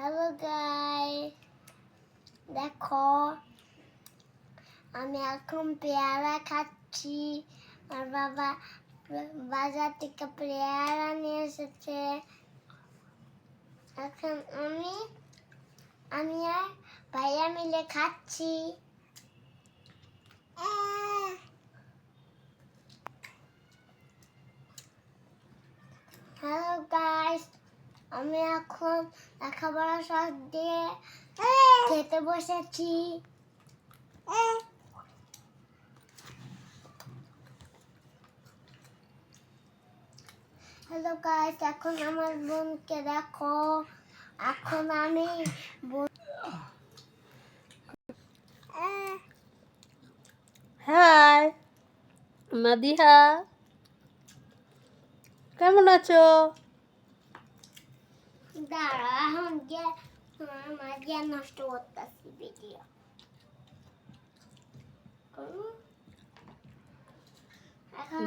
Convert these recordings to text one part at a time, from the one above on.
Hello guys, দেখো আমি এখন পেয়ারা খাচ্ছি। আর বাবা বাজার থেকে পেয়ারা নিয়ে এসেছে। এখন আমি আর ভাইয়া মিলে খাচ্ছি। হ্যালো গাইস, আমি এখন লেখাপড়া সব দিয়ে খেতে বসেছি। হ্যালো গাইস, এখন আমার বোনকে দেখো। এখন আমি হাই মাদিহা, কেমন আছো? দাঁড়া, এখন গিয়ে মাঝে নষ্ট করতেছি ভিডিও।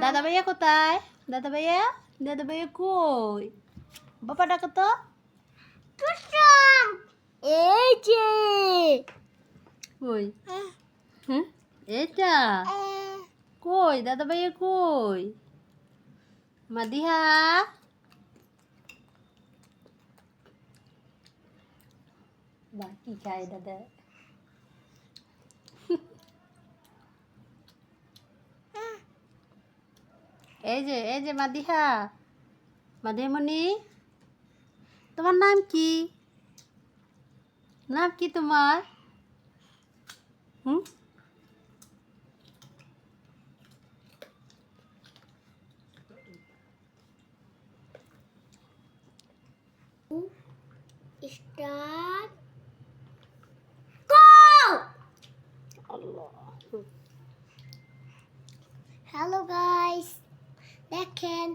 দাদা ভাইয়া কোথায়? দাদা ভাইয়া কই? বাবা ডাকো তো। এই যে কই? এটা কই? দাদা ভাইয়া কই? মাদিহা, বা কি খায় দাদা? এই যে মাদিহা, মাদিহামণি, তোমার নাম কি? নাম কি তোমার? স্টার্ট। আল্লাহ। হ্যালো গাইস, দেখেন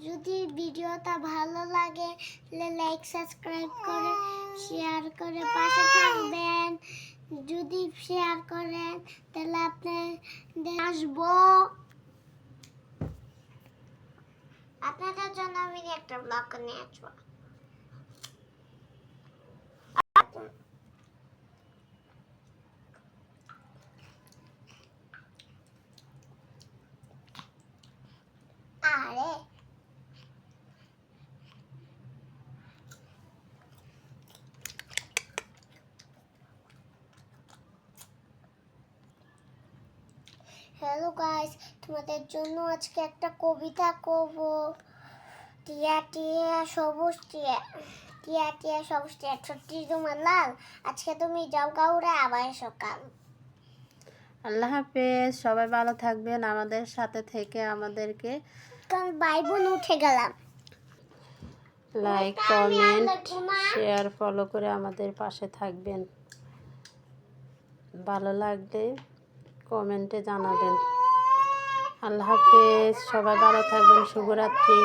যদি ভিডিওটা ভালো লাগে লাইক সাবস্ক্রাইব করে শেয়ার করে পাশে থাকবেন। যদি শেয়ার করেন তাহলে আপনাদের আসবো। আপনাদের জন্য আমি একটা ব্লগ নিয়ে আসবো। আরে হ্যালো গাইস, তোমাদের জন্য আজকে একটা কবিতা করব। টিয়া টিয়া সবুজ টিয়া, টিয়া টিয়া সবুজ টিয়া, ছুটি তোমার লাল, আজকে তুমি যাও কাউরে আবার সকাল। আল্লাহ হাফেজ, সবাই ভালো থাকবেন। আমাদের সাথে থেকে আমাদেরকে বাইবন উঠে গেলাম। লাইক, কমেন্ট, শেয়ার, ফলো করে আমাদের পাশে থাকবেন। ভালো লাগলে কমেন্টে জানাবেন। আল্লাহ হাফেজ, সবাই ভালো থাকবেন। শুভরাত্রি।